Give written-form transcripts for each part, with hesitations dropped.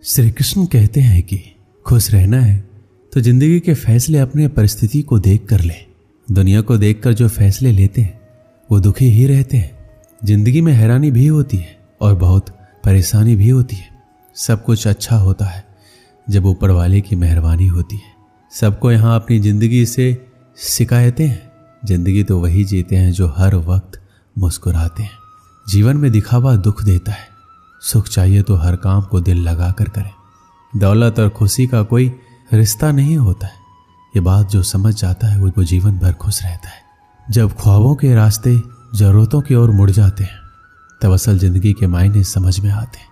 श्री कृष्ण कहते हैं कि खुश रहना है तो जिंदगी के फैसले अपने परिस्थिति को देख कर ले। दुनिया को देखकर जो फैसले लेते हैं वो दुखी ही रहते हैं। जिंदगी में हैरानी भी होती है और बहुत परेशानी भी होती है। सब कुछ अच्छा होता है जब ऊपर वाले की मेहरबानी होती है। सबको यहाँ अपनी जिंदगी से शिकायतें हैं। जिंदगी तो वही जीते हैं जो हर वक्त मुस्कुराते हैं। जीवन में दिखावा दुख देता है। सुख चाहिए तो हर काम को दिल लगा कर करें। दौलत और खुशी का कोई रिश्ता नहीं होता है। ये बात जो समझ जाता है वो जीवन भर खुश रहता है। जब ख्वाबों के रास्ते जरूरतों की ओर मुड़ जाते हैं तब असल जिंदगी के मायने समझ में आते हैं।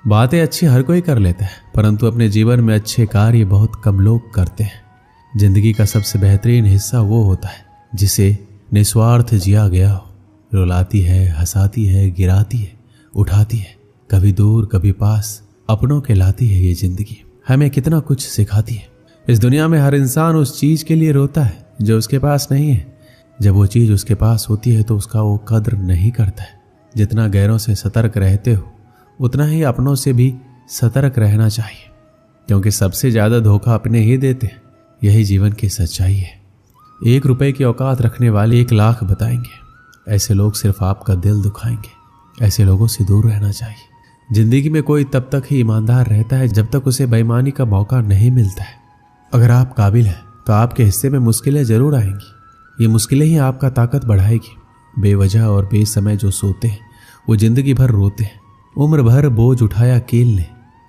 बातें अच्छी हर कोई कर लेता है परंतु अपने जीवन में अच्छे कार्य बहुत कम लोग करते हैं। जिंदगी का सबसे बेहतरीन हिस्सा वो होता है जिसे निस्वार्थ जिया गया हो। रुलाती है, हंसाती है, गिराती है, उठाती है, कभी दूर कभी पास अपनों के लाती है। ये जिंदगी हमें कितना कुछ सिखाती है। इस दुनिया में हर इंसान उस चीज के लिए रोता है जो उसके पास नहीं है। जब वो चीज उसके पास होती है तो उसका वो कद्र नहीं करता है। जितना गैरों से सतर्क रहते हो उतना ही अपनों से भी सतर्क रहना चाहिए, क्योंकि सबसे ज्यादा धोखा अपने ही देते हैं। यही जीवन की सच्चाई है। 1 रुपए की औकात रखने वाले 1 लाख बताएंगे। ऐसे लोग सिर्फ आपका दिल दुखाएंगे। ऐसे लोगों से दूर रहना चाहिए। जिंदगी में कोई तब तक ही ईमानदार रहता है जब तक उसे बेईमानी का मौका नहीं मिलता है। अगर आप काबिल हैं तो आपके हिस्से में मुश्किलें जरूर आएंगी। ये मुश्किलें ही आपका ताकत बढ़ाएगी। बेवजह और बेसमय जो सोते हैं वो जिंदगी भर रोते हैं। उम्र भर बोझ उठाया कील ने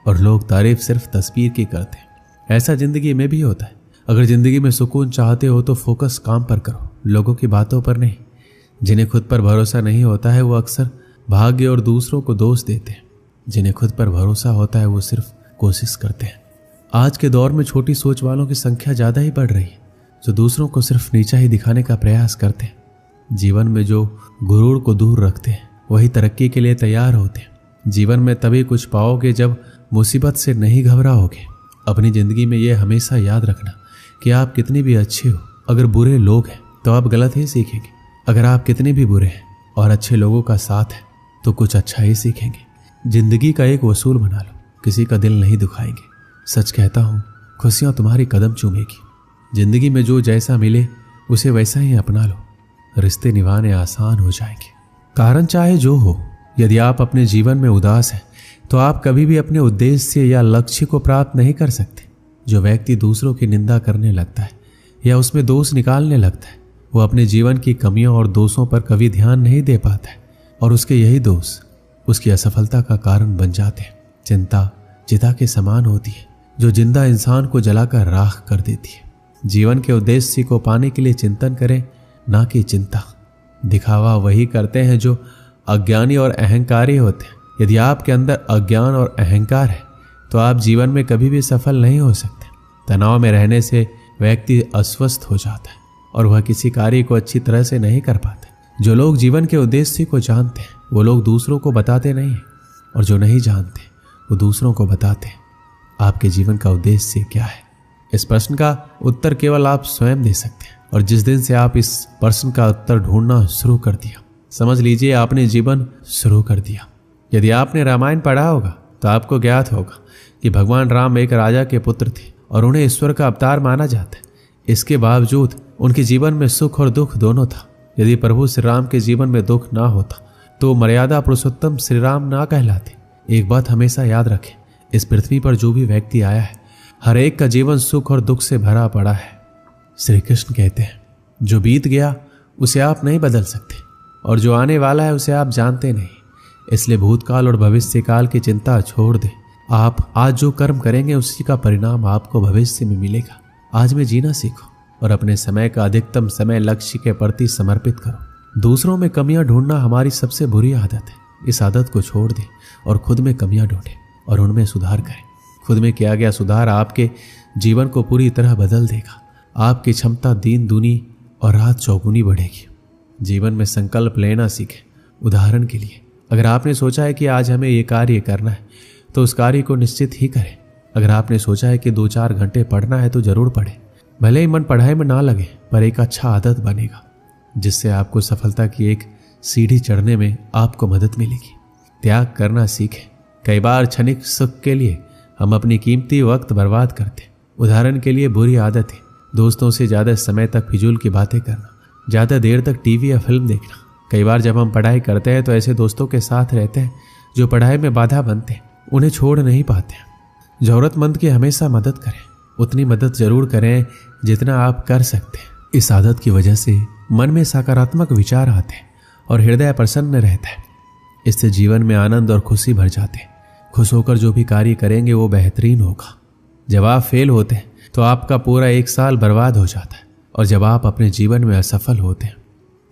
और लोग तारीफ सिर्फ तस्वीर की करते हैं। ऐसा जिंदगी में भी होता है। अगर जिंदगी में सुकून चाहते हो तो फोकस काम पर करो, लोगों की बातों पर नहीं। जिन्हें खुद पर भरोसा नहीं होता है वो अक्सर भाग्य और दूसरों को दोष देते हैं। जिन्हें खुद पर भरोसा होता है वो सिर्फ कोशिश करते हैं। आज के दौर में छोटी सोच वालों की संख्या ज्यादा ही बढ़ रही है, जो दूसरों को सिर्फ नीचा ही दिखाने का प्रयास करते हैं। जीवन में जो गुरूर को दूर रखते हैं वही तरक्की के लिए तैयार होते हैं। जीवन में तभी कुछ पाओगे जब मुसीबत से नहीं घबराओगे। अपनी जिंदगी में यह हमेशा याद रखना कि आप कितने भी अच्छे हो, अगर बुरे लोग हैं तो आप गलत ही सीखेंगे। अगर आप कितने भी बुरे हैं और अच्छे लोगों का साथ है तो कुछ अच्छा ही सीखेंगे। जिंदगी का एक वसूल बना लो, किसी का दिल नहीं दुखाएंगे। सच कहता हूँ, खुशियाँ तुम्हारी कदम चूमेगी। जिंदगी में जो जैसा मिले उसे वैसा ही अपना लो। रिश्ते निभाने आसान हो जाएंगे। कारण चाहे जो हो, यदि आप अपने जीवन में उदास हैं तो आप कभी भी अपने उद्देश्य या लक्ष्य को प्राप्त नहीं कर सकते। जो व्यक्ति दूसरों की निंदा करने लगता है या उसमें दोष निकालने लगता है वो अपने जीवन की कमियों और दोषों पर कभी ध्यान नहीं दे पाता है और उसके यही दोष उसकी असफलता का कारण बन जाते हैं। चिंता चिता के समान होती है जो जिंदा इंसान को जलाकर राख कर देती है। जीवन के उद्देश्य को पाने के लिए चिंतन करें, ना कि चिंता। दिखावा वही करते हैं जो अज्ञानी और अहंकारी होते हैं। यदि आपके अंदर अज्ञान और अहंकार है तो आप जीवन में कभी भी सफल नहीं हो सकते। तनाव में रहने से व्यक्ति अस्वस्थ हो जाता है और वह किसी कार्य को अच्छी तरह से नहीं कर पाता। जो लोग जीवन के उद्देश्य को जानते हैं वो लोग दूसरों को बताते नहीं हैं, और जो नहीं जानते वो दूसरों को बताते हैं। आपके जीवन का उद्देश्य क्या है? इस प्रश्न का उत्तर केवल आप स्वयं दे सकते हैं। और जिस दिन से आप इस प्रश्न का उत्तर ढूंढना शुरू कर दिया, समझ लीजिए आपने जीवन शुरू कर दिया। यदि आपने रामायण पढ़ा होगा तो आपको ज्ञात होगा कि भगवान राम एक राजा के पुत्र थे और उन्हें ईश्वर का अवतार माना जाता है। इसके बावजूद उनके जीवन में सुख और दुख दोनों था। यदि प्रभु श्री राम के जीवन में दुख ना होता तो मर्यादा पुरुषोत्तम श्री राम ना कहलाते। एक बात हमेशा याद रखें, इस पृथ्वी पर जो भी व्यक्ति आया है हर एक का जीवन सुख और दुख से भरा पड़ा है। श्री कृष्ण कहते हैं, जो बीत गया उसे आप नहीं बदल सकते और जो आने वाला है उसे आप जानते नहीं। इसलिए भूतकाल और भविष्य काल की चिंता छोड़ दें। आप आज जो कर्म करेंगे उसी का परिणाम आपको भविष्य में मिलेगा। आज में जीना सीखो और अपने समय का अधिकतम समय लक्ष्य के प्रति समर्पित करो। दूसरों में कमियां ढूंढना हमारी सबसे बुरी आदत है। इस आदत को छोड़ दें और खुद में कमियां ढूंढें और उनमें सुधार करें। खुद में किया गया सुधार आपके जीवन को पूरी तरह बदल देगा। आपकी क्षमता दिन दूनी और रात चौगुनी बढ़ेगी। जीवन में संकल्प लेना सीखें। उदाहरण के लिए, अगर आपने सोचा है कि आज हमें ये कार्य करना है तो उस कार्य को निश्चित ही करें। अगर आपने सोचा है कि 2-4 घंटे पढ़ना है तो जरूर पढ़ें। भले ही मन पढ़ाई में ना लगे पर एक अच्छा आदत बनेगा जिससे आपको सफलता की एक सीढ़ी चढ़ने में आपको मदद मिलेगी। त्याग करना सीखें। कई बार क्षणिक सुख के लिए हम अपनी कीमती वक्त बर्बाद करते। उदाहरण के लिए बुरी आदतें, दोस्तों से ज़्यादा समय तक फिजूल की बातें करना, ज़्यादा देर तक टीवी या फिल्म देखना। कई बार जब हम पढ़ाई करते हैं तो ऐसे दोस्तों के साथ रहते हैं जो पढ़ाई में बाधा बनते हैं, उन्हें छोड़ नहीं पाते। ज़रूरतमंद की हमेशा मदद करें, उतनी मदद जरूर करें जितना आप कर सकते हैं। इस आदत की वजह से मन में सकारात्मक विचार आते हैं और हृदय प्रसन्न रहता है। इससे जीवन में आनंद और खुशी भर जाते हैं। खुश होकर जो भी कार्य करेंगे वो बेहतरीन होगा। जब आप फेल होते हैं तो आपका पूरा एक साल बर्बाद हो जाता है, और जब आप अपने जीवन में असफल होते हैं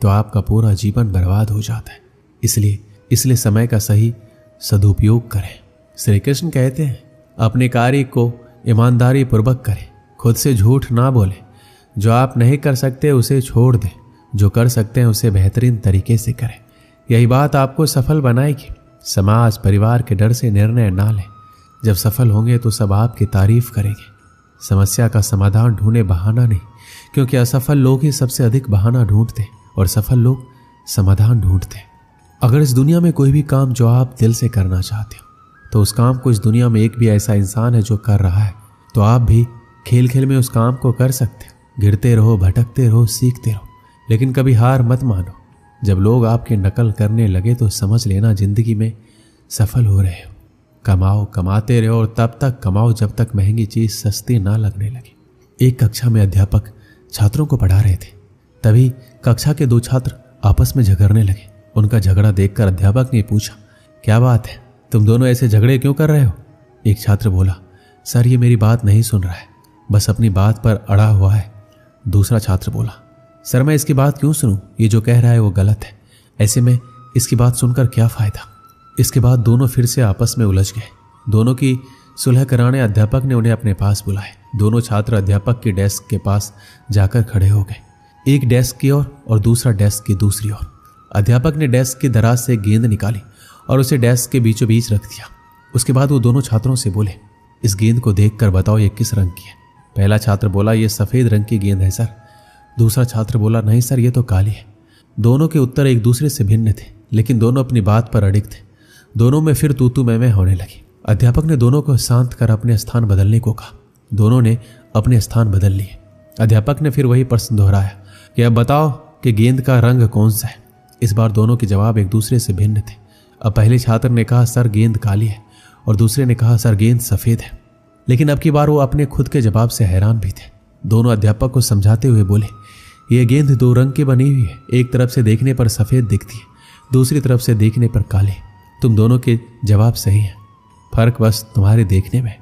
तो आपका पूरा जीवन बर्बाद हो जाता है। इसलिए समय का सही सदुपयोग करें। श्री कृष्ण कहते हैं, अपने कार्य को ईमानदारी पूर्वक करें, खुद से झूठ ना बोलें। जो आप नहीं कर सकते उसे छोड़ दें, जो कर सकते हैं उसे बेहतरीन तरीके से करें। यही बात आपको सफल बनाएगी। समाज परिवार के डर से निर्णय ना लें। जब सफल होंगे तो सब आपकी तारीफ करेंगे। समस्या का समाधान ढूंढे, बहाना नहीं, क्योंकि असफल लोग ही सबसे अधिक बहाना ढूंढते और सफल लोग समाधान ढूंढते। अगर इस दुनिया में कोई भी काम जो आप दिल से करना चाहते हो तो उस काम को इस दुनिया में एक भी ऐसा इंसान है जो कर रहा है, तो आप भी खेल खेल में उस काम को कर सकते हो। गिरते रहो, भटकते रहो, सीखते रहो, लेकिन कभी हार मत मानो। जब लोग आपकी नकल करने लगे तो समझ लेना जिंदगी में सफल हो रहे हो। कमाओ, कमाते रहो और तब तक कमाओ जब तक महंगी चीज सस्ती ना लगने लगे। एक कक्षा में अध्यापक छात्रों को पढ़ा रहे थे। तभी कक्षा के दो छात्र आपस में झगड़ने लगे। उनका झगड़ा देखकर अध्यापक ने पूछा, क्या बात है, तुम दोनों ऐसे झगड़े क्यों कर रहे हो? एक छात्र बोला, सर ये मेरी बात नहीं सुन रहा है, बस अपनी बात पर अड़ा हुआ है। दूसरा छात्र बोला, सर मैं इसकी बात क्यों सुनूं, ये जो कह रहा है वो गलत है, ऐसे में इसकी बात सुनकर क्या फायदा। इसके बाद दोनों फिर से आपस में उलझ गए। दोनों की सुलह कराने अध्यापक ने उन्हें अपने पास बुलाए। दोनों छात्र अध्यापक की डेस्क के पास जाकर खड़े हो गए, एक डेस्क की ओर और दूसरा डेस्क की दूसरी ओर। अध्यापक ने डेस्क की दराज से गेंद निकाली और उसे डेस्क के बीचों बीच रख दिया। उसके बाद वो दोनों छात्रों से बोले, इस गेंद को देखकर बताओ ये किस रंग की है। पहला छात्र बोला, ये सफेद रंग की गेंद है सर। दूसरा छात्र बोला, नहीं सर ये तो काली है। दोनों के उत्तर एक दूसरे से भिन्न थे, लेकिन दोनों अपनी बात पर अडिग थे। दोनों में फिर तू मैं होने लगी। अध्यापक ने दोनों को शांत कर अपने स्थान बदलने को कहा। दोनों ने अपने स्थान बदल लिए। अध्यापक ने फिर वही प्रश्न दोहराया कि अब बताओ कि गेंद का रंग कौन सा है। इस बार दोनों के जवाब एक दूसरे से भिन्न थे। अब पहले छात्र ने कहा, सर गेंद काली है, और दूसरे ने कहा, सर गेंद सफेद है। लेकिन अब की बार वो अपने खुद के जवाब से हैरान भी थे। दोनों अध्यापक को समझाते हुए बोले, यह गेंद दो रंग की बनी हुई है, एक तरफ से देखने पर सफेद दिखती है, दूसरी तरफ से देखने पर काली। तुम दोनों के जवाब सही हैं, फर्क बस तुम्हारे देखने में।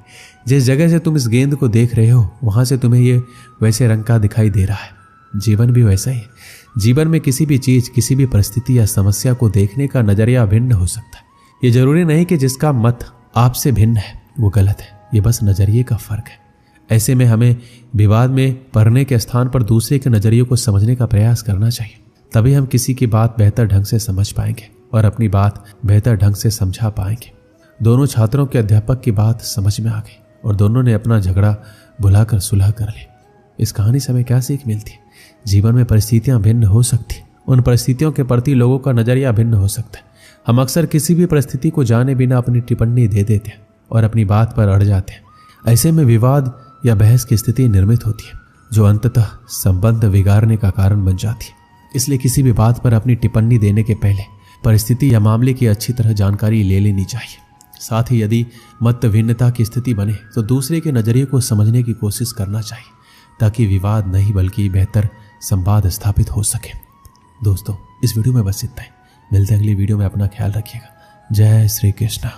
जिस जगह से तुम इस गेंद को देख रहे हो वहां से तुम्हें ये वैसे रंग का दिखाई दे रहा है। जीवन भी वैसा ही है। जीवन में किसी भी चीज, किसी भी परिस्थिति या समस्या को देखने का नजरिया भिन्न हो सकता है। ये जरूरी नहीं कि जिसका मत आपसे भिन्न है वो गलत है, ये बस नजरिए का फर्क है। ऐसे में हमें विवाद में पढ़ने के स्थान पर दूसरे के नजरिए को समझने का प्रयास करना चाहिए। तभी हम किसी की बात बेहतर ढंग से समझ पाएंगे और अपनी बात बेहतर ढंग से समझा पाएंगे। दोनों छात्रों के अध्यापक की बात समझ में आ गई और दोनों ने अपना झगड़ा भुलाकर सुलह कर ली। इस कहानी से हमें क्या सीख मिलती है? जीवन में परिस्थितियां भिन्न हो सकती, उन परिस्थितियों के प्रति लोगों का नजरिया भिन्न हो सकता है। हम अक्सर किसी भी परिस्थिति को जाने बिना अपनी टिप्पणी दे देते हैं और अपनी बात पर अड़ जाते हैं। ऐसे में विवाद या बहस की स्थिति निर्मित होती है जो अंततः संबंध बिगाड़ने का कारण बन जाती है। इसलिए किसी भी बात पर अपनी टिप्पणी देने के पहले परिस्थिति या मामले की अच्छी तरह जानकारी ले लेनी चाहिए। साथ ही यदि मत भिन्नता की स्थिति बने तो दूसरे के नजरिए को समझने की कोशिश करना चाहिए ताकि विवाद नहीं बल्कि बेहतर संवाद स्थापित हो सके। दोस्तों इस वीडियो में बस इतना ही। मिलते हैं अगली वीडियो में। अपना ख्याल रखिएगा। जय श्री कृष्ण।